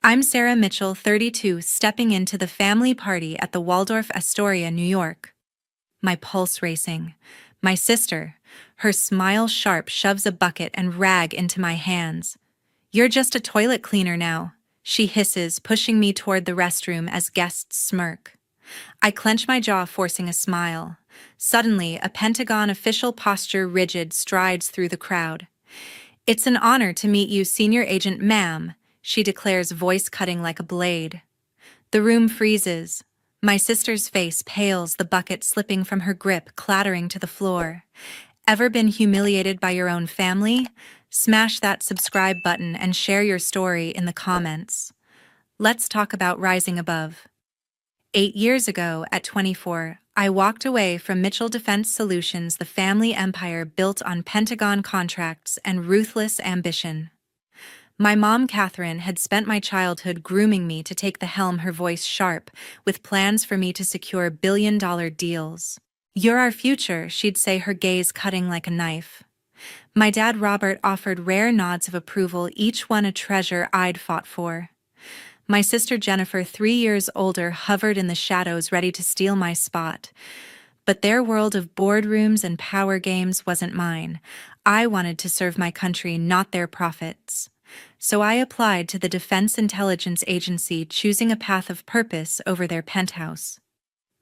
I'm Sarah Mitchell, 32, stepping into the family party at the Waldorf Astoria, New York. My pulse racing. My sister, her smile sharp, shoves a bucket and rag into my hands. "You're just a toilet cleaner now," she hisses, pushing me toward the restroom as guests smirk. I clench my jaw, forcing a smile. Suddenly, a Pentagon official, posture rigid, strides through the crowd. "It's an honor to meet you, Senior Agent Ma'am," she declares, voice cutting like a blade. The room freezes. My sister's face pales, the bucket slipping from her grip, clattering to the floor. Ever been humiliated by your own family? Smash that subscribe button and share your story in the comments. Let's talk about rising above. 8 years ago, at 24, I walked away from Mitchell Defense Solutions, the family empire built on Pentagon contracts and ruthless ambition. My mom, Catherine, had spent my childhood grooming me to take the helm, her voice sharp, with plans for me to secure billion-dollar deals. "You're our future," she'd say, her gaze cutting like a knife. My dad, Robert, offered rare nods of approval, each one a treasure I'd fought for. My sister Jennifer, 3 years older, hovered in the shadows, ready to steal my spot. But their world of boardrooms and power games wasn't mine. I wanted to serve my country, not their profits. So I applied to the Defense Intelligence Agency, choosing a path of purpose over their penthouse.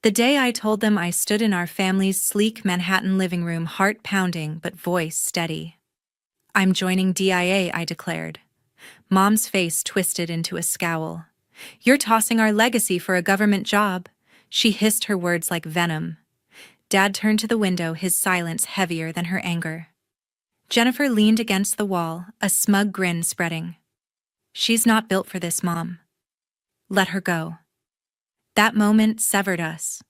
The day I told them, I stood in our family's sleek Manhattan living room, heart pounding but voice steady. "I'm joining DIA," I declared. Mom's face twisted into a scowl. "You're tossing our legacy for a government job," she hissed, her words like venom. Dad turned to the window, his silence heavier than her anger. Jennifer leaned against the wall, a smug grin spreading. "She's not built for this, Mom. Let her go." That moment severed us.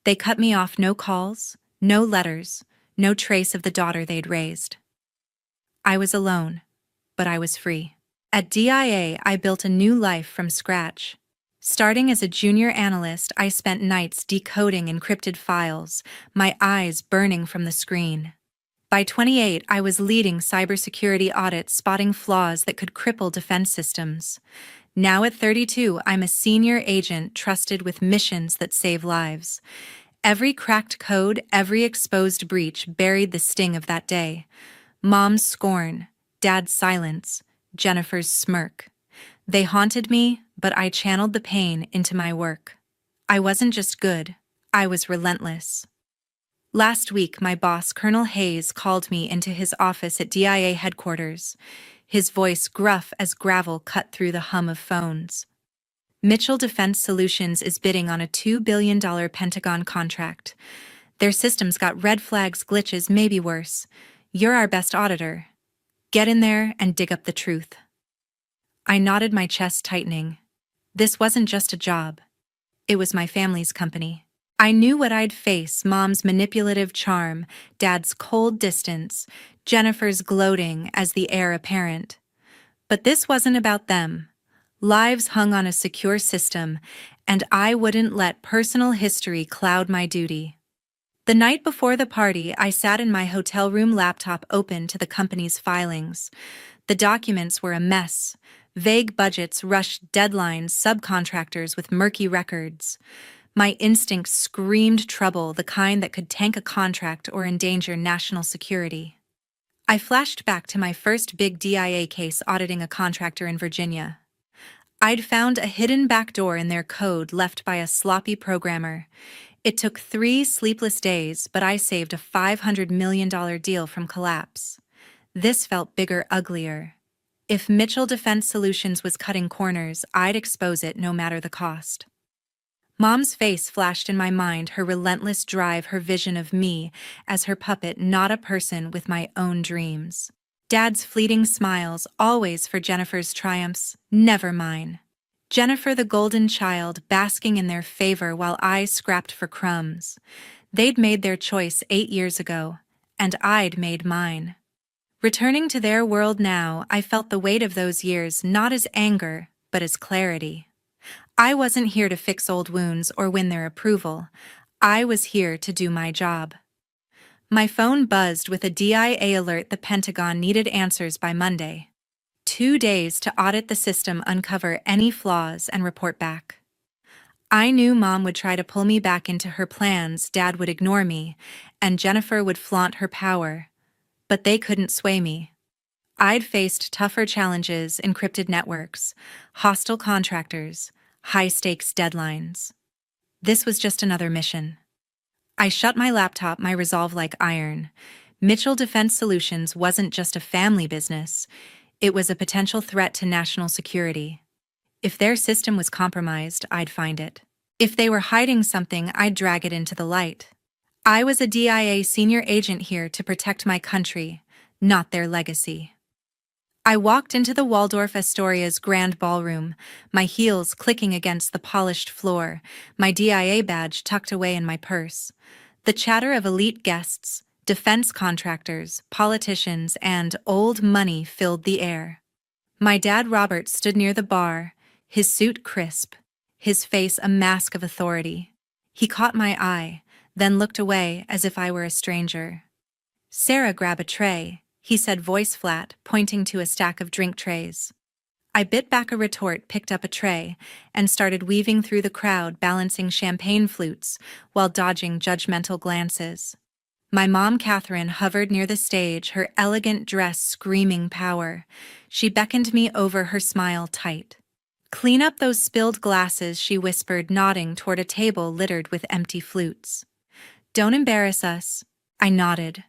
They cut me off, no calls, no letters, no trace of the daughter they'd raised. I was alone, but I was free. At DIA, I built a new life from scratch. Starting as a junior analyst, I spent nights decoding encrypted files, my eyes burning from the screen. By 28, I was leading cybersecurity audits, spotting flaws that could cripple defense systems. Now at 32, I'm a senior agent trusted with missions that save lives. Every cracked code, every exposed breach buried the sting of that day. Mom's scorn, Dad's silence, Jennifer's smirk. They haunted me, but I channeled the pain into my work. I wasn't just good, I was relentless. Last week, my boss, Colonel Hayes, called me into his office at DIA headquarters, his voice gruff as gravel cut through the hum of phones. "Mitchell Defense Solutions is bidding on a $2 billion Pentagon contract. Their system's got red flags, glitches, maybe worse. You're our best auditor. Get in there and dig up the truth." I nodded, my chest tightening. This wasn't just a job. It was my family's company. I knew what I'd face: Mom's manipulative charm, Dad's cold distance, Jennifer's gloating as the heir apparent. But this wasn't about them. Lives hung on a secure system, and I wouldn't let personal history cloud my duty. The night before the party, I sat in my hotel room, laptop open to the company's filings. The documents were a mess. Vague budgets, rushed deadlines, subcontractors with murky records. My instincts screamed trouble, the kind that could tank a contract or endanger national security. I flashed back to my first big DIA case, auditing a contractor in Virginia. I'd found a hidden backdoor in their code left by a sloppy programmer. It took 3 sleepless days, but I saved a $500 million deal from collapse. This felt bigger, uglier. If Mitchell Defense Solutions was cutting corners, I'd expose it no matter the cost. Mom's face flashed in my mind, her relentless drive, her vision of me as her puppet, not a person with my own dreams. Dad's fleeting smiles, always for Jennifer's triumphs, never mine. Jennifer, the golden child, basking in their favor while I scrapped for crumbs. They'd made their choice 8 years ago, and I'd made mine. Returning to their world now, I felt the weight of those years, not as anger, but as clarity. I wasn't here to fix old wounds or win their approval. I was here to do my job. My phone buzzed with a DIA alert: the Pentagon needed answers by Monday. 2 days to audit the system, uncover any flaws, and report back. I knew Mom would try to pull me back into her plans, Dad would ignore me, and Jennifer would flaunt her power. But they couldn't sway me. I'd faced tougher challenges: encrypted networks, hostile contractors, high-stakes deadlines. This was just another mission. I shut my laptop, my resolve like iron. Mitchell Defense Solutions wasn't just a family business, it was a potential threat to national security. If their system was compromised, I'd find it. If they were hiding something, I'd drag it into the light. I was a DIA senior agent here to protect my country, not their legacy. I walked into the Waldorf Astoria's grand ballroom, my heels clicking against the polished floor, my DIA badge tucked away in my purse. The chatter of elite guests, defense contractors, politicians, and old money filled the air. My dad Robert stood near the bar, his suit crisp, his face a mask of authority. He caught my eye, then looked away as if I were a stranger. "Sarah, grab a tray," he said, voice flat, pointing to a stack of drink trays. I bit back a retort, picked up a tray, and started weaving through the crowd, balancing champagne flutes while dodging judgmental glances. My mom, Catherine, hovered near the stage, her elegant dress screaming power. She beckoned me over, her smile tight. "Clean up those spilled glasses," she whispered, nodding toward a table littered with empty flutes. "Don't embarrass us." I nodded.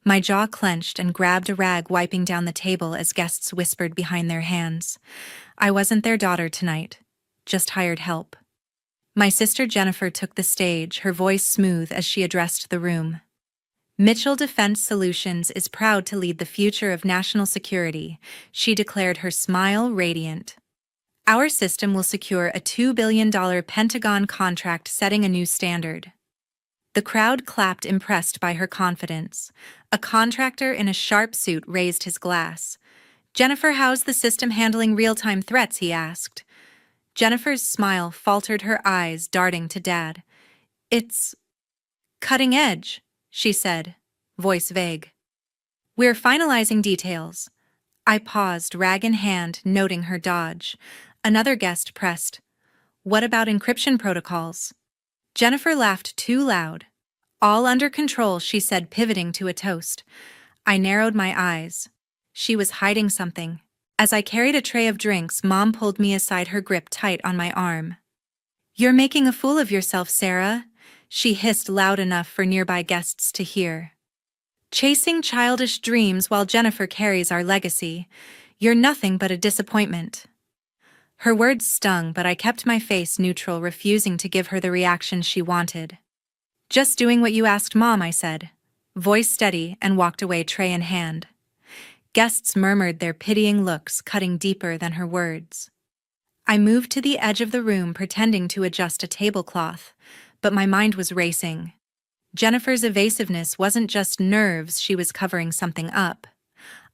My jaw clenched and grabbed a rag, wiping down the table as guests whispered behind their hands. I wasn't their daughter tonight, just hired help. My sister Jennifer took the stage, her voice smooth as she addressed the room. "Mitchell Defense Solutions is proud to lead the future of national security," she declared, her smile radiant. "Our system will secure a $2 billion Pentagon contract, setting a new standard." The crowd clapped, impressed by her confidence. A contractor in a sharp suit raised his glass. "Jennifer, how's the system handling real-time threats?" he asked. Jennifer's smile faltered, her eyes darting to Dad. "It's cutting edge," she said, voice vague. "We're finalizing details." I paused, rag in hand, noting her dodge. Another guest pressed, "What about encryption protocols?" Jennifer laughed too loud. "All under control," she said, pivoting to a toast. I narrowed my eyes. She was hiding something. As I carried a tray of drinks, Mom pulled me aside, her grip tight on my arm. "You're making a fool of yourself, Sarah," she hissed loud enough for nearby guests to hear. "Chasing childish dreams while Jennifer carries our legacy. You're nothing but a disappointment." Her words stung, but I kept my face neutral, refusing to give her the reaction she wanted. "Just doing what you asked, Mom," I said, voice steady, and walked away, tray in hand. Guests murmured, their pitying looks cutting deeper than her words. I moved to the edge of the room, pretending to adjust a tablecloth, but my mind was racing. Jennifer's evasiveness wasn't just nerves, she was covering something up.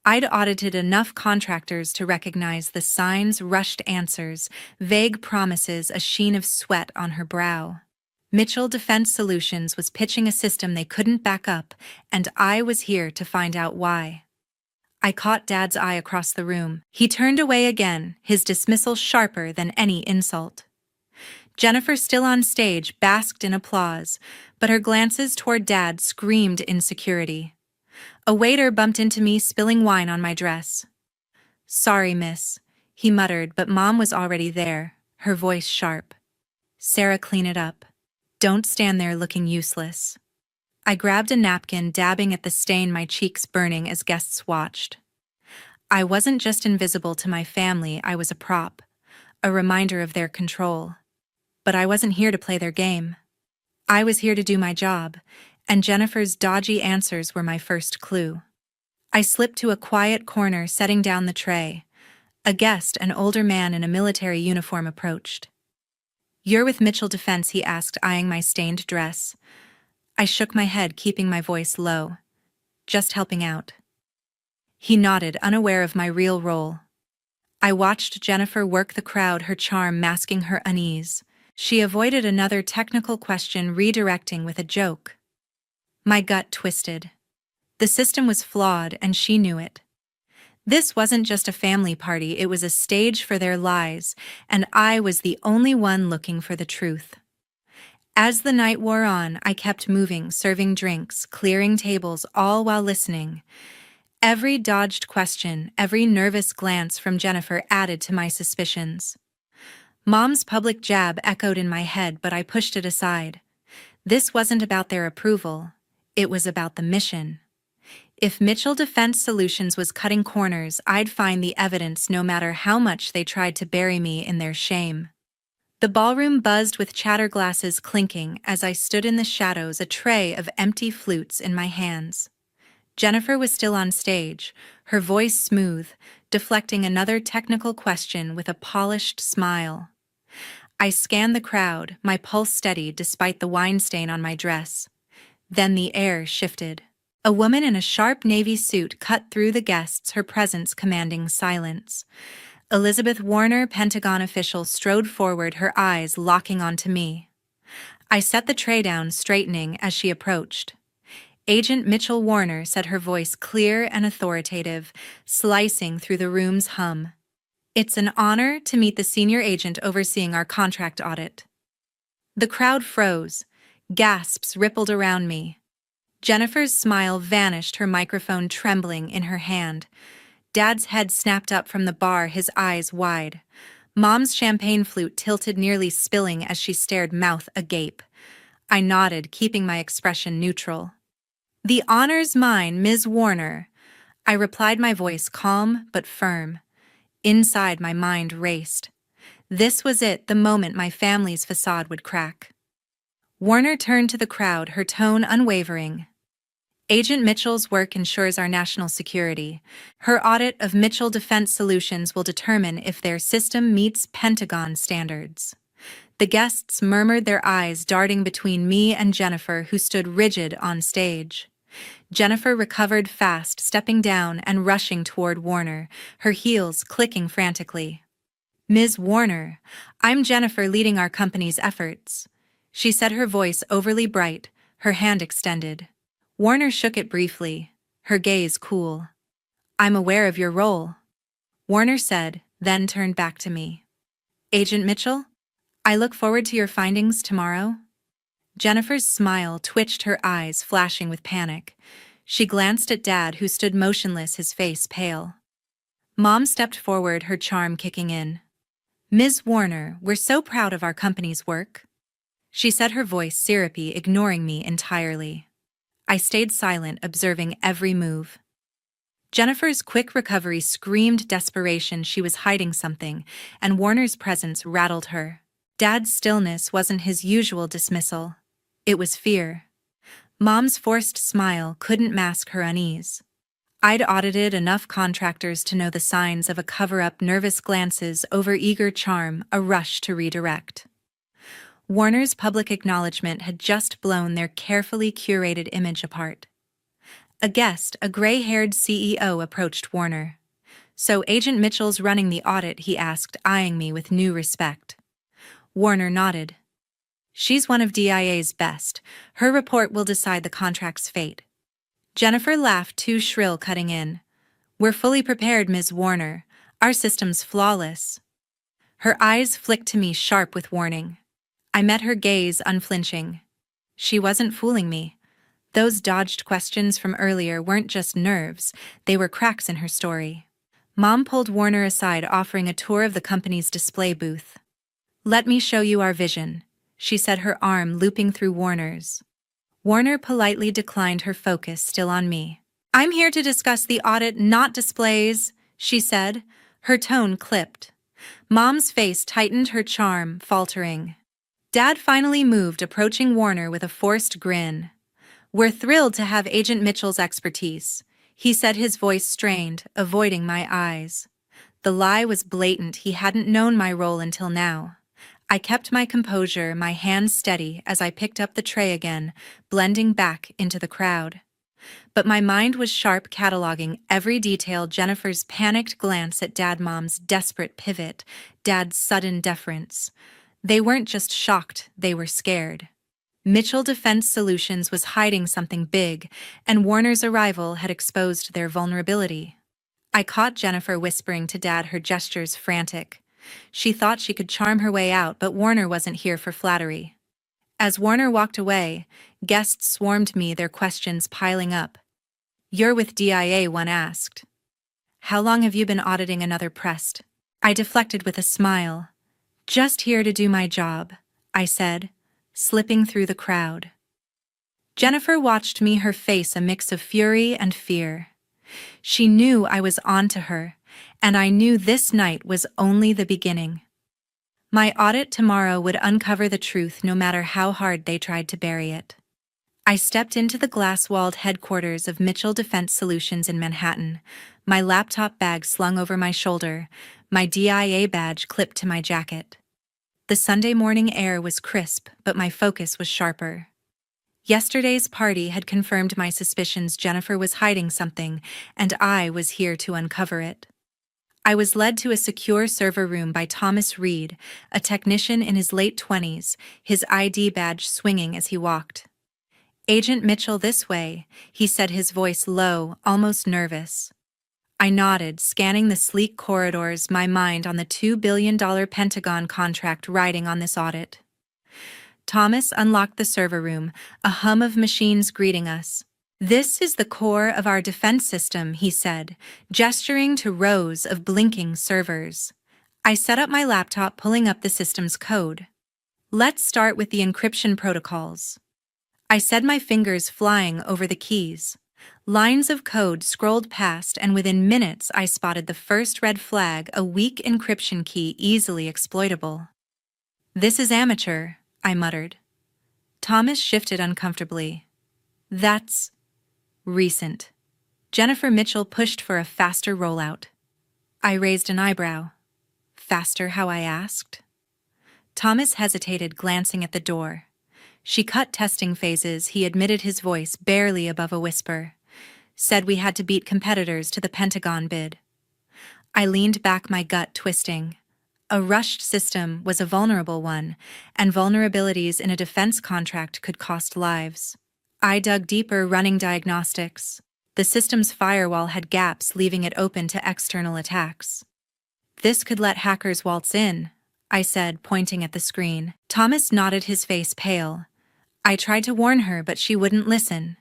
I'd audited enough contractors to recognize the signs: rushed answers, vague promises, a sheen of sweat on her brow. Mitchell Defense Solutions was pitching a system they couldn't back up, and I was here to find out why. I caught Dad's eye across the room. He turned away again, his dismissal sharper than any insult. Jennifer, still on stage, basked in applause, but her glances toward Dad screamed insecurity. A waiter bumped into me, spilling wine on my dress. "Sorry, miss," he muttered, but Mom was already there, her voice sharp. "Sarah, clean it up. Don't stand there looking useless." I grabbed a napkin, dabbing at the stain, my cheeks burning as guests watched. I wasn't just invisible to my family, I was a prop, a reminder of their control. But I wasn't here to play their game. I was here to do my job, and Jennifer's dodgy answers were my first clue. I slipped to a quiet corner, setting down the tray. A guest, an older man in a military uniform, approached. "You're with Mitchell Defense?" he asked, eyeing my stained dress. I shook my head, keeping my voice low. "Just helping out." He nodded, unaware of my real role. I watched Jennifer work the crowd, her charm masking her unease. She avoided another technical question, redirecting with a joke. My gut twisted. The system was flawed, and she knew it. This wasn't just a family party, it was a stage for their lies, and I was the only one looking for the truth. As the night wore on, I kept moving, serving drinks, clearing tables, all while listening. Every dodged question, every nervous glance from Jennifer added to my suspicions. Mom's public jab echoed in my head, but I pushed it aside. This wasn't about their approval. It was about the mission. If Mitchell Defense Solutions was cutting corners, I'd find the evidence no matter how much they tried to bury me in their shame. The ballroom buzzed with chatter glasses clinking as I stood in the shadows, a tray of empty flutes in my hands. Jennifer was still on stage, her voice smooth, deflecting another technical question with a polished smile. I scanned the crowd, my pulse steady despite the wine stain on my dress. Then the air shifted. A woman in a sharp navy suit cut through the guests, her presence commanding silence. Elizabeth Warner, Pentagon official, strode forward, her eyes locking onto me. I set the tray down, straightening as she approached. Agent Mitchell Warner, said, her voice clear and authoritative, slicing through the room's hum. It's an honor to meet the senior agent overseeing our contract audit. The crowd froze. Gasps rippled around me. Jennifer's smile vanished, her microphone trembling in her hand. Dad's head snapped up from the bar, his eyes wide. Mom's champagne flute tilted, nearly spilling as she stared, mouth agape. I nodded, keeping my expression neutral. "The honor's mine, Ms. Warner," I replied, my voice calm but firm. Inside, my mind raced. This was it, the moment my family's facade would crack. Warner turned to the crowd, her tone unwavering. "Agent Mitchell's work ensures our national security. Her audit of Mitchell Defense Solutions will determine if their system meets Pentagon standards." The guests murmured, their eyes darting between me and Jennifer, who stood rigid on stage. Jennifer recovered fast, stepping down and rushing toward Warner, her heels clicking frantically. "Ms. Warner, I'm Jennifer, leading our company's efforts," she said, her voice overly bright, her hand extended. Warner shook it briefly, her gaze cool. "I'm aware of your role," Warner said, then turned back to me. "Agent Mitchell, I look forward to your findings tomorrow." Jennifer's smile twitched, her eyes flashing with panic. She glanced at Dad, who stood motionless, his face pale. Mom stepped forward, her charm kicking in. "Ms. Warner, we're so proud of our company's work," she said, her voice syrupy, ignoring me entirely. I stayed silent, observing every move. Jennifer's quick recovery screamed desperation. She was hiding something, and Warner's presence rattled her. Dad's stillness wasn't his usual dismissal. It was fear. Mom's forced smile couldn't mask her unease. I'd audited enough contractors to know the signs of a cover-up: nervous glances, overeager charm, a rush to redirect. Warner's public acknowledgement had just blown their carefully curated image apart. A guest, a gray-haired CEO, approached Warner. "So Agent Mitchell's running the audit?" he asked, eyeing me with new respect. Warner nodded. "She's one of DIA's best. Her report will decide the contract's fate." Jennifer laughed, too shrill, cutting in. "We're fully prepared, Ms. Warner. Our system's flawless." Her eyes flicked to me, sharp with warning. I met her gaze, unflinching. She wasn't fooling me. Those dodged questions from earlier weren't just nerves, they were cracks in her story. Mom pulled Warner aside, offering a tour of the company's display booth. "Let me show you our vision," she said, her arm looping through Warner's. Warner politely declined, her focus still on me. "I'm here to discuss the audit, not displays," she said, her tone clipped. Mom's face tightened, her charm faltering. Dad finally moved, approaching Warner with a forced grin. "We're thrilled to have Agent Mitchell's expertise," he said, his voice strained, avoiding my eyes. The lie was blatant. He hadn't known my role until now. I kept my composure, my hands steady as I picked up the tray again, blending back into the crowd. But my mind was sharp, cataloging every detail: Jennifer's panicked glance at Dad, Mom's desperate pivot, Dad's sudden deference. They weren't just shocked, they were scared. Mitchell Defense Solutions was hiding something big, and Warner's arrival had exposed their vulnerability. I caught Jennifer whispering to Dad, her gestures frantic. She thought she could charm her way out, but Warner wasn't here for flattery. As Warner walked away, guests swarmed me, their questions piling up. "You're with DIA," one asked. "How long have you been auditing?" another pressed. I deflected with a smile. "Just here to do my job," I said, slipping through the crowd. Jennifer watched me, her face a mix of fury and fear. She knew I was on to her, and I knew this night was only the beginning. My audit tomorrow would uncover the truth, no matter how hard they tried to bury it. I stepped into the glass-walled headquarters of Mitchell Defense Solutions in Manhattan, my laptop bag slung over my shoulder, my DIA badge clipped to my jacket. The Sunday morning air was crisp, but my focus was sharper. Yesterday's party had confirmed my suspicions. Jennifer was hiding something, and I was here to uncover it. I was led to a secure server room by Thomas Reed, a technician in his late 20s, his ID badge swinging as he walked. "Agent Mitchell, this way," he said, his voice low, almost nervous. I nodded, scanning the sleek corridors, my mind on the $2 billion Pentagon contract riding on this audit. Thomas unlocked the server room, a hum of machines greeting us. "This is the core of our defense system," he said, gesturing to rows of blinking servers. I set up my laptop, pulling up the system's code. "Let's start with the encryption protocols." I said, my fingers flying over the keys. Lines of code scrolled past, and within minutes I spotted the first red flag, a weak encryption key easily exploitable. "This is amateur," I muttered. Thomas shifted uncomfortably. "That's recent." Jennifer Mitchell pushed for a faster rollout. I raised an eyebrow. "Faster how?" I asked. Thomas hesitated, glancing at the door. "She cut testing phases," he admitted, his voice barely above a whisper. "Said we had to beat competitors to the Pentagon bid." I leaned back, my gut twisting. A rushed system was a vulnerable one, and vulnerabilities in a defense contract could cost lives. I dug deeper, running diagnostics. The system's firewall had gaps, leaving it open to external attacks. "This could let hackers waltz in," I said, pointing at the screen. Thomas nodded, his face pale. "I tried to warn her, but she wouldn't listen."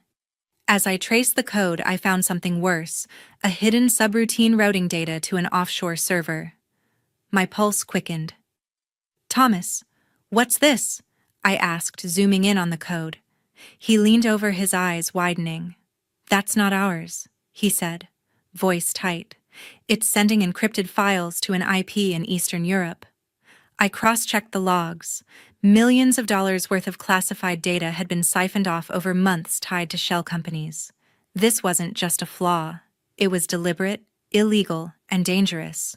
As I traced the code, I found something worse, a hidden subroutine routing data to an offshore server. My pulse quickened. "Thomas, what's this?" I asked, zooming in on the code. He leaned over, his eyes widening. "That's not ours," he said, voice tight. "It's sending encrypted files to an IP in Eastern Europe." I cross-checked the logs. Millions of dollars worth of classified data had been siphoned off over months, tied to shell companies. This wasn't just a flaw. It was deliberate, illegal, and dangerous.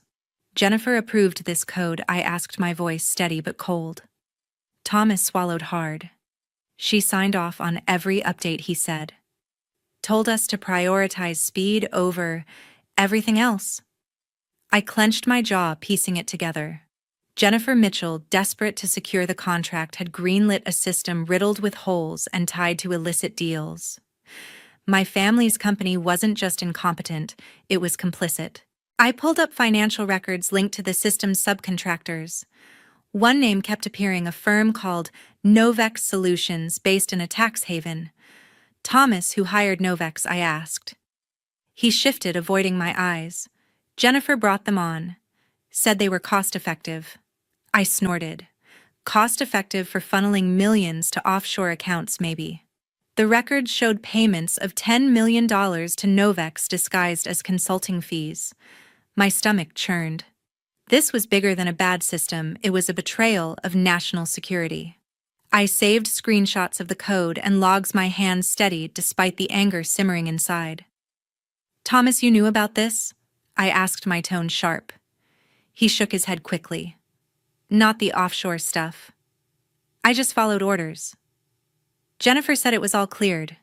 "Jennifer approved this code?" I asked, my voice steady but cold. Thomas swallowed hard. "She signed off on every update," he said. "Told us to prioritize speed over everything else." I clenched my jaw, piecing it together. Jennifer Mitchell, desperate to secure the contract, had greenlit a system riddled with holes and tied to illicit deals. My family's company wasn't just incompetent, it was complicit. I pulled up financial records linked to the system's subcontractors. One name kept appearing, a firm called Novex Solutions, based in a tax haven. "Thomas, who hired Novex?" I asked. He shifted, avoiding my eyes. "Jennifer brought them on. Said they were cost-effective." I snorted. Cost-effective for funneling millions to offshore accounts, maybe. The records showed payments of $10 million to Novex disguised as consulting fees. My stomach churned. This was bigger than a bad system, it was a betrayal of national security. I saved screenshots of the code and logs, my hands steady despite the anger simmering inside. "Thomas, you knew about this?" I asked, my tone sharp. He shook his head quickly. "Not the offshore stuff. I just followed orders. Jennifer said it was all cleared."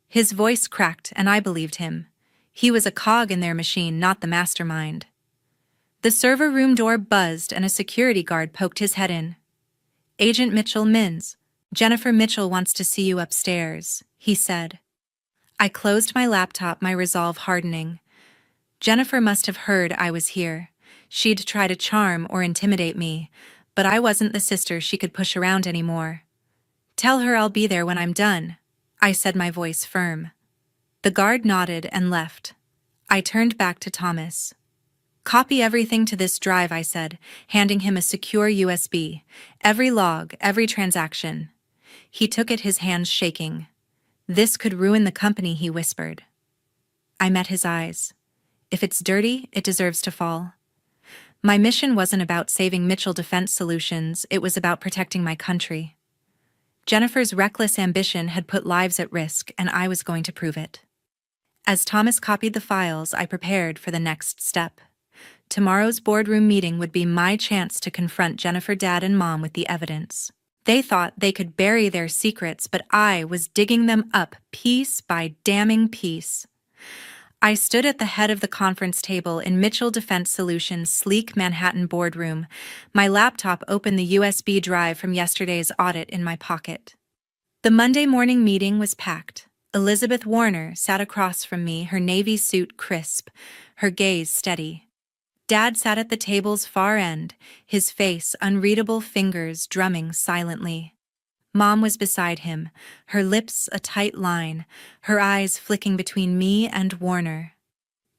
His voice cracked, and I believed him. He was a cog in their machine, not the mastermind. The server room door buzzed, and a security guard poked his head in. "Agent Mitchell Mins, Jennifer Mitchell wants to see you upstairs," he said. I closed my laptop, my resolve hardening. Jennifer must have heard I was here. She'd try to charm or intimidate me, but I wasn't the sister she could push around anymore. "Tell her I'll be there when I'm done," I said, my voice firm. The guard nodded and left. I turned back to Thomas. "Copy everything to this drive," I said, handing him a secure USB. "Every log, every transaction." He took it, his hands shaking. "This could ruin the company," he whispered. I met his eyes. "If it's dirty, it deserves to fall." My mission wasn't about saving Mitchell Defense Solutions, it was about protecting my country. Jennifer's reckless ambition had put lives at risk, and I was going to prove it. As Thomas copied the files, I prepared for the next step. Tomorrow's boardroom meeting would be my chance to confront Jennifer, Dad, and Mom with the evidence. They thought they could bury their secrets, but I was digging them up piece by damning piece. I stood at the head of the conference table in Mitchell Defense Solutions' sleek Manhattan boardroom, my laptop open, the USB drive from yesterday's audit in my pocket. The Monday morning meeting was packed. Elizabeth Warner sat across from me, her navy suit crisp, her gaze steady. Dad sat at the table's far end, his face unreadable, fingers drumming silently. Mom was beside him, her lips a tight line, her eyes flicking between me and Warner.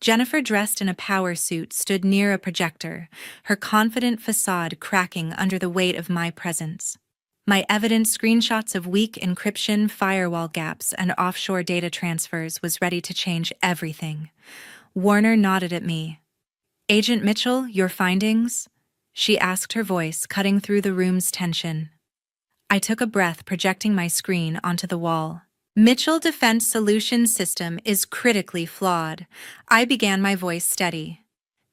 Jennifer, dressed in a power suit, stood near a projector, her confident facade cracking under the weight of my presence. My evidence, screenshots of weak encryption, firewall gaps, and offshore data transfers, was ready to change everything. Warner nodded at me. "Agent Mitchell, your findings?" she asked, her voice cutting through the room's tension. I took a breath, projecting my screen onto the wall. "Mitchell Defense Solutions system is critically flawed," I began, my voice steady.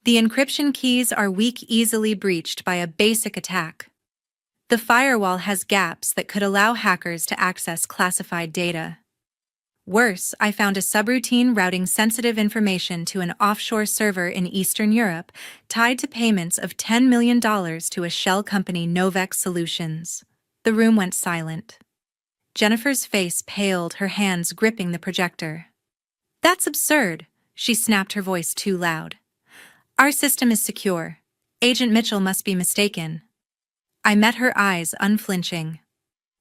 "The encryption keys are weak, easily breached by a basic attack. The firewall has gaps that could allow hackers to access classified data. Worse, I found a subroutine routing sensitive information to an offshore server in Eastern Europe, tied to payments of $10 million to a shell company, Novex Solutions." The room went silent. Jennifer's face paled, her hands gripping the projector. "That's absurd," she snapped, her voice too loud. "Our system is secure. Agent Mitchell must be mistaken." I met her eyes, unflinching.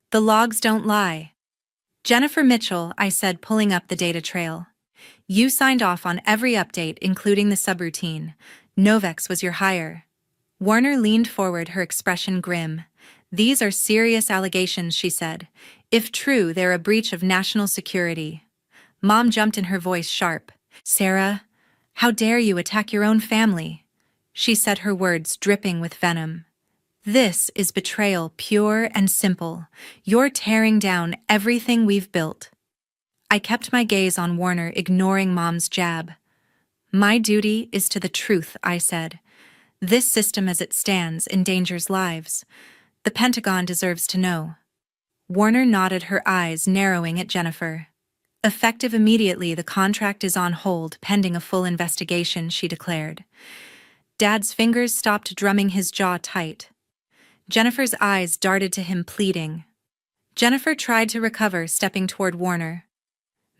"The logs don't lie." "Jennifer Mitchell," I said, pulling up the data trail. "You signed off on every update, including the subroutine. Novex was your hire." Warner leaned forward, her expression grim. "These are serious allegations," she said. "If true, they're a breach of national security." Mom jumped in, her voice sharp. "Sarah, how dare you attack your own family?" she said, her words dripping with venom. "This is betrayal, pure and simple. You're tearing down everything we've built." I kept my gaze on Warner, ignoring Mom's jab. "My duty is to the truth," I said. "This system as it stands endangers lives. The Pentagon deserves to know." Warner nodded, her eyes narrowing at Jennifer. "Effective immediately, the contract is on hold pending a full investigation," she declared. Dad's fingers stopped drumming, his jaw tight. Jennifer's eyes darted to him, pleading. Jennifer tried to recover, stepping toward Warner.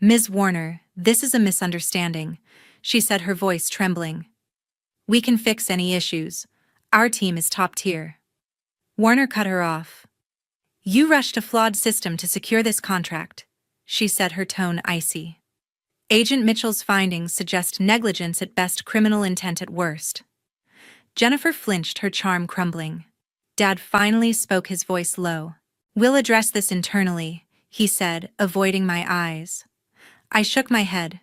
"Ms. Warner, this is a misunderstanding," she said, her voice trembling. "We can fix any issues. Our team is top tier." Warner cut her off. "You rushed a flawed system to secure this contract," she said, her tone icy. "Agent Mitchell's findings suggest negligence at best, criminal intent at worst." Jennifer flinched, her charm crumbling. Dad finally spoke, his voice low. "We'll address this internally," he said, avoiding my eyes. I shook my head.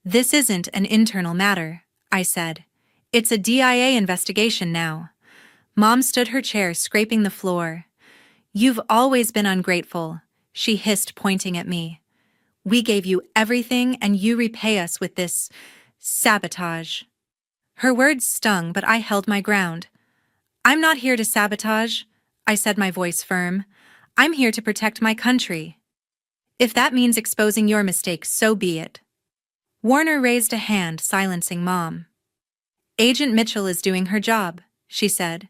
"This isn't an internal matter," I said. "It's a DIA investigation now." Mom stood, her chair scraping the floor. "You've always been ungrateful," she hissed, pointing at me. "We gave you everything and you repay us with this sabotage." Her words stung, but I held my ground. "I'm not here to sabotage," I said, my voice firm. "I'm here to protect my country. If that means exposing your mistakes, so be it." Warner raised a hand, silencing Mom. "Agent Mitchell is doing her job," she said.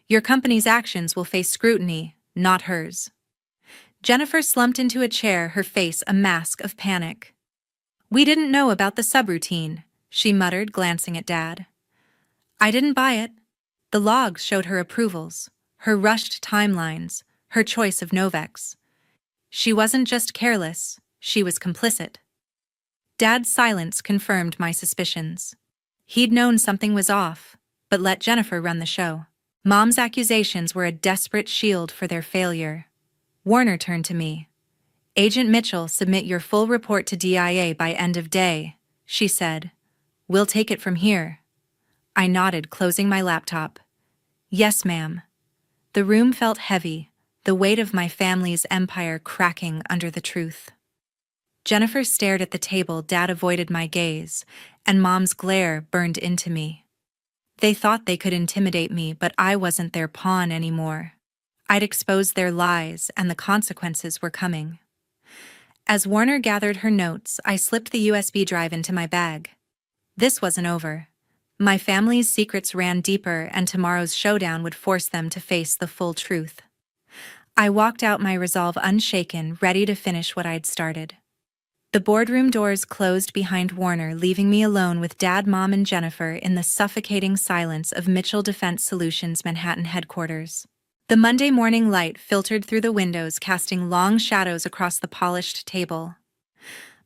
"Your company's actions will face scrutiny, not hers." Jennifer slumped into a chair, her face a mask of panic. "We didn't know about the subroutine," she muttered, glancing at Dad. I didn't buy it. The logs showed her approvals, her rushed timelines, her choice of Novex. She wasn't just careless, she was complicit. Dad's silence confirmed my suspicions. He'd known something was off, but let Jennifer run the show. Mom's accusations were a desperate shield for their failure. Warner turned to me. Agent Mitchell, submit your full report to DIA by end of day, she said. We'll take it from here. I nodded, closing my laptop. Yes, ma'am. The room felt heavy, the weight of my family's empire cracking under the truth. Jennifer stared at the table. Dad avoided my gaze, and Mom's glare burned into me. They thought they could intimidate me, but I wasn't their pawn anymore. I'd exposed their lies, and the consequences were coming. As Warner gathered her notes, I slipped the USB drive into my bag. This wasn't over. My family's secrets ran deeper, and tomorrow's showdown would force them to face the full truth. I walked out, my resolve unshaken, ready to finish what I'd started. The boardroom doors closed behind Warner, leaving me alone with Dad, Mom, and Jennifer in the suffocating silence of Mitchell Defense Solutions' Manhattan headquarters. The Monday morning light filtered through the windows, casting long shadows across the polished table.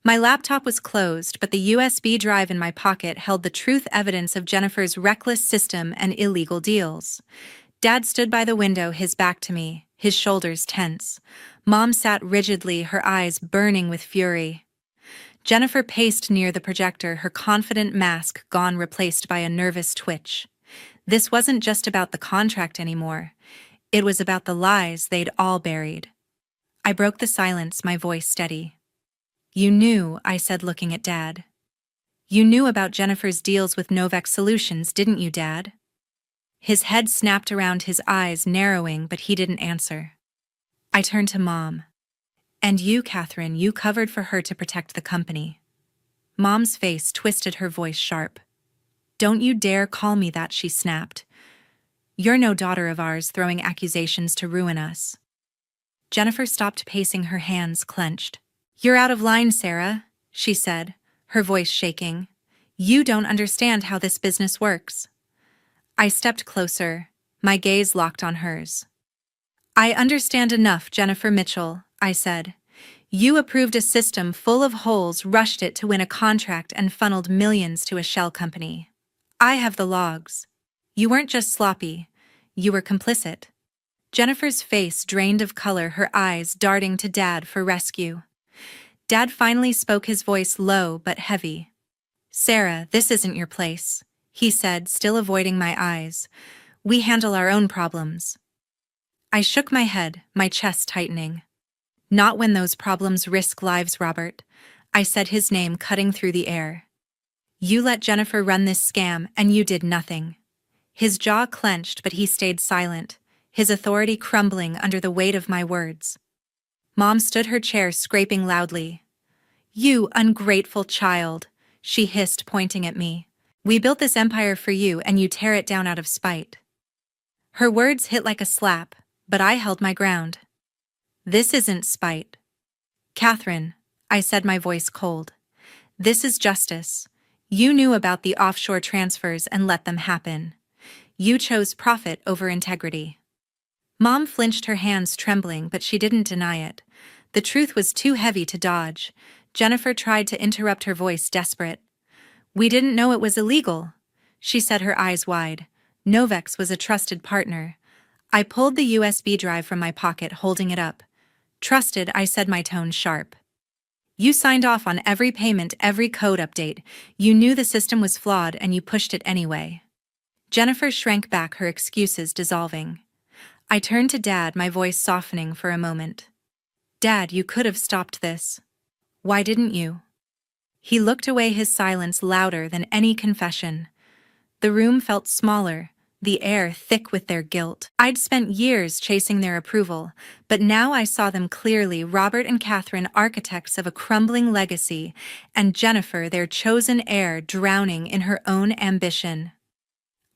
My laptop was closed, but the USB drive in my pocket held the truth evidence of Jennifer's reckless system and illegal deals. Dad stood by the window, his back to me, his shoulders tense. Mom sat rigidly, her eyes burning with fury. Jennifer paced near the projector, her confident mask gone, replaced by a nervous twitch. This wasn't just about the contract anymore. It was about the lies they'd all buried. I broke the silence, my voice steady. You knew, I said, looking at Dad. You knew about Jennifer's deals with Novex Solutions, didn't you, Dad? His head snapped around, his eyes narrowing, but he didn't answer. I turned to Mom. And you, Catherine, you covered for her to protect the company. Mom's face twisted, her voice sharp. Don't you dare call me that, she snapped. You're no daughter of ours, throwing accusations to ruin us. Jennifer stopped pacing, her hands clenched. You're out of line, Sarah, she said, her voice shaking. You don't understand how this business works. I stepped closer, my gaze locked on hers. I understand enough, Jennifer Mitchell, I said. You approved a system full of holes, rushed it to win a contract, and funneled millions to a shell company. I have the logs. You weren't just sloppy, you were complicit. Jennifer's face drained of color, her eyes darting to Dad for rescue. Dad finally spoke, his voice low but heavy. Sarah, this isn't your place, he said, still avoiding my eyes. We handle our own problems. I shook my head, my chest tightening. Not when those problems risk lives, Robert, I said, his name cutting through the air. You let Jennifer run this scam, and you did nothing. His jaw clenched, but he stayed silent, his authority crumbling under the weight of my words. Mom stood her chair, scraping loudly. You ungrateful child, she hissed, pointing at me. We built this empire for you, and you tear it down out of spite. Her words hit like a slap, but I held my ground. This isn't spite. Catherine, I said, my voice cold. This is justice. You knew about the offshore transfers and let them happen. You chose profit over integrity. Mom flinched, her hands trembling, but she didn't deny it. The truth was too heavy to dodge. Jennifer tried to interrupt, her voice desperate. We didn't know it was illegal, she said, her eyes wide. Novex was a trusted partner. I pulled the USB drive from my pocket, holding it up. Trusted, I said, my tone sharp. You signed off on every payment, every code update. You knew the system was flawed, and you pushed it anyway. Jennifer shrank back, her excuses dissolving. I turned to Dad, my voice softening for a moment. Dad, you could have stopped this. Why didn't you? He looked away, his silence louder than any confession. The room felt smaller, the air thick with their guilt. I'd spent years chasing their approval, but now I saw them clearly, Robert and Catherine, architects of a crumbling legacy, and Jennifer, their chosen heir, drowning in her own ambition.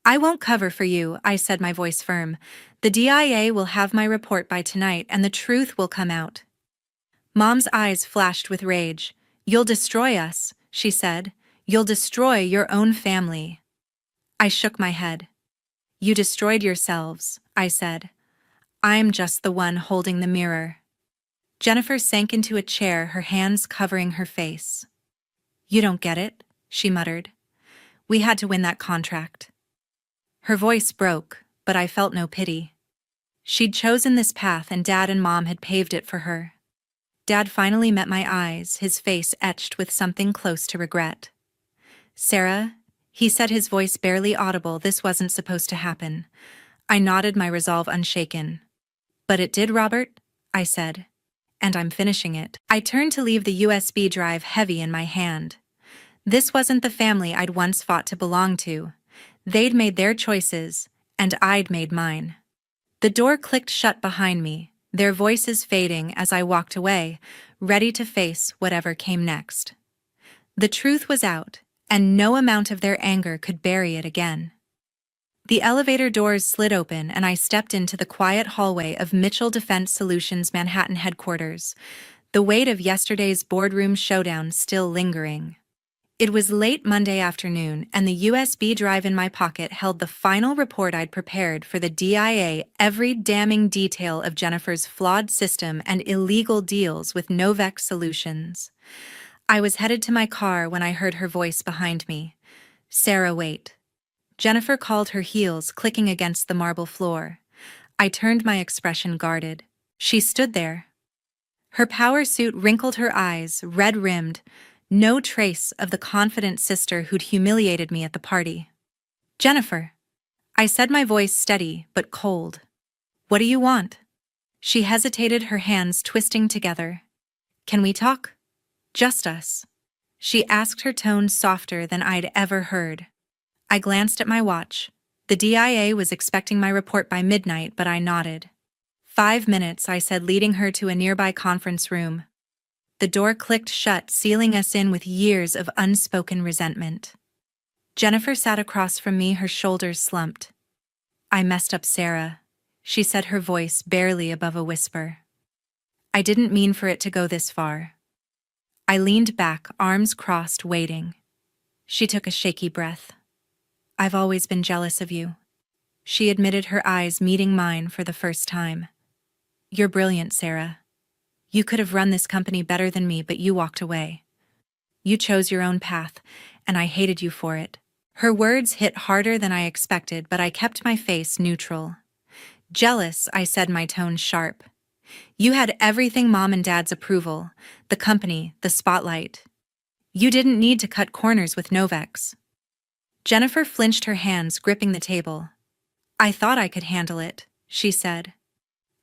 I won't cover for you, I said, my voice firm. The DIA will have my report by tonight, and the truth will come out. Mom's eyes flashed with rage. You'll destroy us, she said. You'll destroy your own family. I shook my head. You destroyed yourselves, I said. I'm just the one holding the mirror. Jennifer sank into a chair, her hands covering her face. You don't get it, she muttered. We had to win that contract. Her voice broke, but I felt no pity. She'd chosen this path and Dad and Mom had paved it for her. Dad finally met my eyes, his face etched with something close to regret. Sarah, he said, his voice barely audible, this wasn't supposed to happen. I nodded, my resolve unshaken. But it did, Robert, I said. And I'm finishing it. I turned to leave the USB drive heavy in my hand. This wasn't the family I'd once fought to belong to. They'd made their choices, and I'd made mine. The door clicked shut behind me, their voices fading as I walked away, ready to face whatever came next. The truth was out, and no amount of their anger could bury it again. The elevator doors slid open and I stepped into the quiet hallway of Mitchell Defense Solutions' Manhattan headquarters, the weight of yesterday's boardroom showdown still lingering. It was late Monday afternoon, and the USB drive in my pocket held the final report I'd prepared for the DIA, every damning detail of Jennifer's flawed system and illegal deals with Novex Solutions. I was headed to my car when I heard her voice behind me. Sarah, wait. Jennifer called, her heels clicking against the marble floor. I turned, my expression guarded. She stood there. Her power suit wrinkled, her eyes red-rimmed, no trace of the confident sister who'd humiliated me at the party. Jennifer, I said, my voice steady but cold. What do you want? She hesitated, her hands twisting together. Can we talk? Just us. She asked, her tone softer than I'd ever heard. I glanced at my watch. The DIA was expecting my report by midnight, but I nodded. 5 minutes, I said, leading her to a nearby conference room. The door clicked shut, sealing us in with years of unspoken resentment. Jennifer sat across from me, her shoulders slumped. I messed up, Sarah, she said, her voice barely above a whisper. I didn't mean for it to go this far. I leaned back, arms crossed, waiting. She took a shaky breath. I've always been jealous of you, she admitted, her eyes meeting mine for the first time. You're brilliant, Sarah. You could have run this company better than me, but you walked away. You chose your own path, and I hated you for it. Her words hit harder than I expected, but I kept my face neutral. Jealous, I said, my tone sharp. You had everything, Mom and Dad's approval, the company, the spotlight. You didn't need to cut corners with Novex. Jennifer flinched, her hands gripping the table. I thought I could handle it, she said.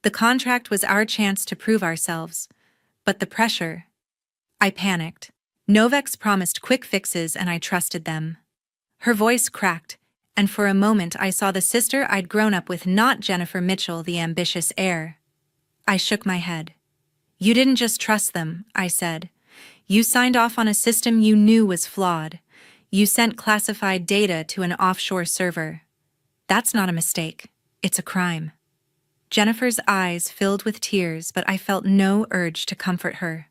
The contract was our chance to prove ourselves, but the pressure. I panicked. Novex promised quick fixes and I trusted them. Her voice cracked, and for a moment I saw the sister I'd grown up with, not Jennifer Mitchell, the ambitious heir. I shook my head. You didn't just trust them, I said. You signed off on a system you knew was flawed. You sent classified data to an offshore server. That's not a mistake. It's a crime. Jennifer's eyes filled with tears, but I felt no urge to comfort her.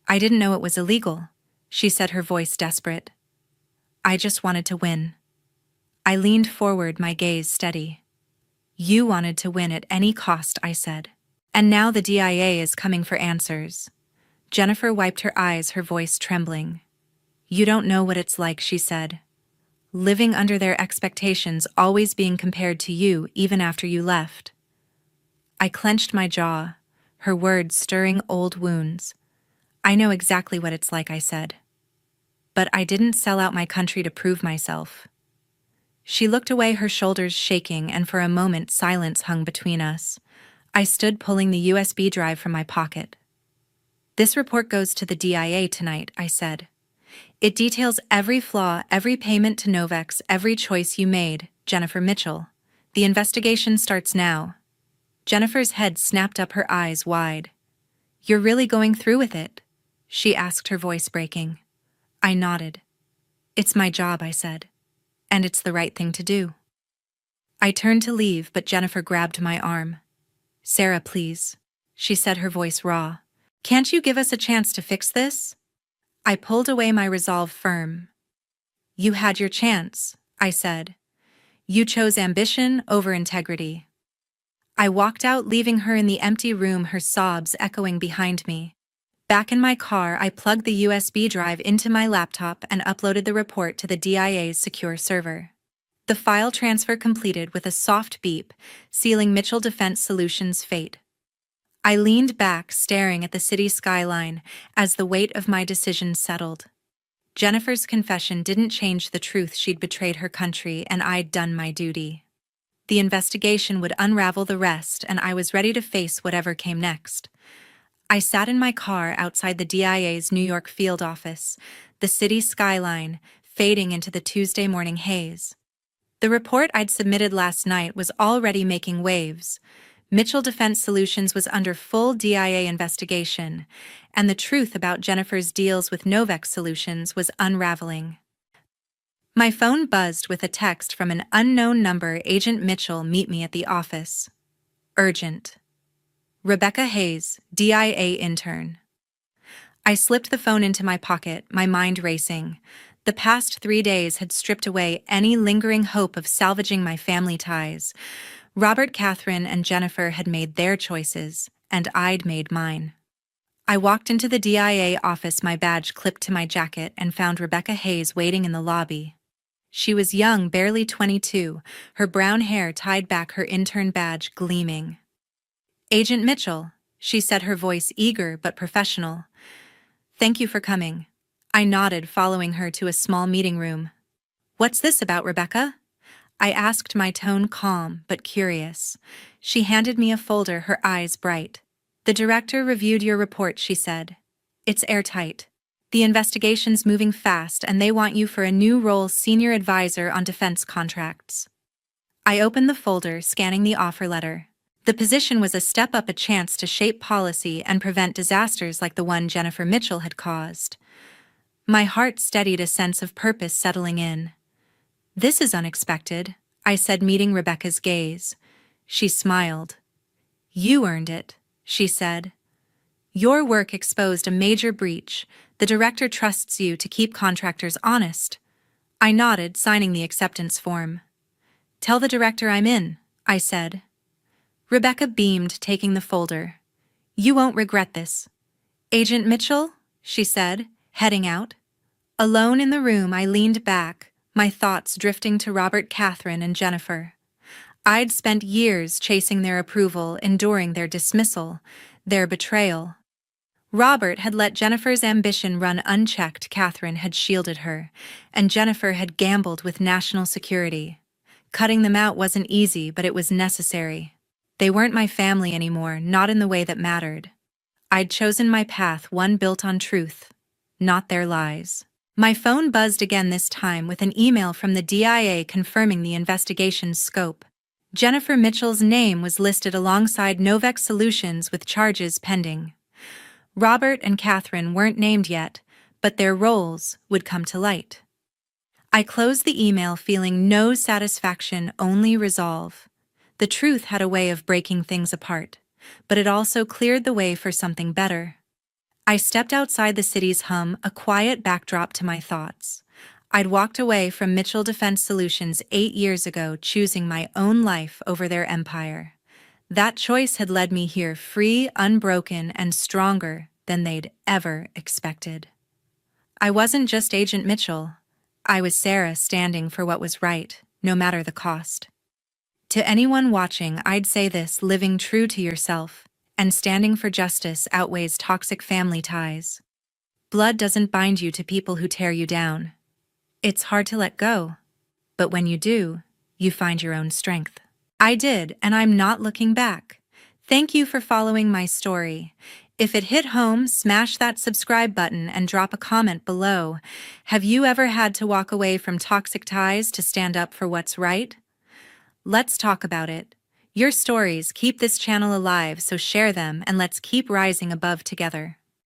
I didn't know it was illegal, she said, her voice desperate. I just wanted to win. I leaned forward, my gaze steady. You wanted to win at any cost, I said. And now the DIA is coming for answers. Jennifer wiped her eyes, her voice trembling. You don't know what it's like, she said. Living under their expectations, always being compared to you even after you left. I clenched my jaw, her words stirring old wounds. I know exactly what it's like, I said. But I didn't sell out my country to prove myself. She looked away, her shoulders shaking, and for a moment silence hung between us. I stood, pulling the USB drive from my pocket. This report goes to the DIA tonight, I said. It details every flaw, every payment to Novex, every choice you made, Jennifer Mitchell. The investigation starts now. Jennifer's head snapped up, her eyes wide. You're really going through with it? She asked, her voice breaking. I nodded. It's my job, I said. And it's the right thing to do. I turned to leave, but Jennifer grabbed my arm. Sarah, please, she said, her voice raw. Can't you give us a chance to fix this? I pulled away, my resolve firm. You had your chance, I said. You chose ambition over integrity. I walked out, leaving her in the empty room, her sobs echoing behind me. Back in my car, I plugged the USB drive into my laptop and uploaded the report to the DIA's secure server. The file transfer completed with a soft beep, sealing Mitchell Defense Solutions' fate. I leaned back, staring at the city skyline, as the weight of my decision settled. Jennifer's confession didn't change the truth: she'd betrayed her country, and I'd done my duty. The investigation would unravel the rest, and I was ready to face whatever came next. I sat in my car outside the DIA's New York field office, the city skyline fading into the Tuesday morning haze. The report I'd submitted last night was already making waves. Mitchell Defense Solutions was under full DIA investigation, and the truth about Jennifer's deals with Novex Solutions was unraveling. My phone buzzed with a text from an unknown number. Agent Mitchell, meet me at the office. Urgent. Rebecca Hayes, DIA intern. I slipped the phone into my pocket, my mind racing. The past 3 days had stripped away any lingering hope of salvaging my family ties. Robert, Catherine, and Jennifer had made their choices, and I'd made mine. I walked into the DIA office, my badge clipped to my jacket, and found Rebecca Hayes waiting in the lobby. She was young, barely 22, her brown hair tied back, her intern badge gleaming. Agent Mitchell, she said, her voice eager but professional. Thank you for coming. I nodded, following her to a small meeting room. What's this about, Rebecca? I asked, my tone calm but curious. She handed me a folder, her eyes bright. The director reviewed your report, she said. It's airtight. The investigation's moving fast, and they want you for a new role: senior advisor on defense contracts. I opened the folder, scanning the offer letter. The position was a step up, a chance to shape policy and prevent disasters like the one Jennifer Mitchell had caused. My heart steadied, a sense of purpose settling in. This is unexpected, I said, meeting Rebecca's gaze. She smiled. You earned it, she said. Your work exposed a major breach. The director trusts you to keep contractors honest. I nodded, signing the acceptance form. Tell the director I'm in, I said. Rebecca beamed, taking the folder. You won't regret this. Agent Mitchell, she said, heading out. Alone in the room, I leaned back, my thoughts drifting to Robert, Catherine, and Jennifer. I'd spent years chasing their approval, enduring their dismissal, their betrayal. Robert had let Jennifer's ambition run unchecked, Catherine had shielded her, and Jennifer had gambled with national security. Cutting them out wasn't easy, but it was necessary. They weren't my family anymore, not in the way that mattered. I'd chosen my path, one built on truth, not their lies. My phone buzzed again, this time with an email from the DIA confirming the investigation's scope. Jennifer Mitchell's name was listed alongside Novex Solutions with charges pending. Robert and Catherine weren't named yet, but their roles would come to light. I closed the email, feeling no satisfaction, only resolve. The truth had a way of breaking things apart, but it also cleared the way for something better. I stepped outside the city's hum, a quiet backdrop to my thoughts. I'd walked away from Mitchell Defense Solutions 8 years ago, choosing my own life over their empire. That choice had led me here, free, unbroken, and stronger than they'd ever expected. I wasn't just Agent Mitchell. I was Sarah, standing for what was right, no matter the cost. To anyone watching, I'd say this: living true to yourself and standing for justice outweighs toxic family ties. Blood doesn't bind you to people who tear you down. It's hard to let go, but when you do, you find your own strength. I did, and I'm not looking back. Thank you for following my story. If it hit home, smash that subscribe button and drop a comment below. Have you ever had to walk away from toxic ties to stand up for what's right? Let's talk about it. Your stories keep this channel alive, so share them and let's keep rising above together.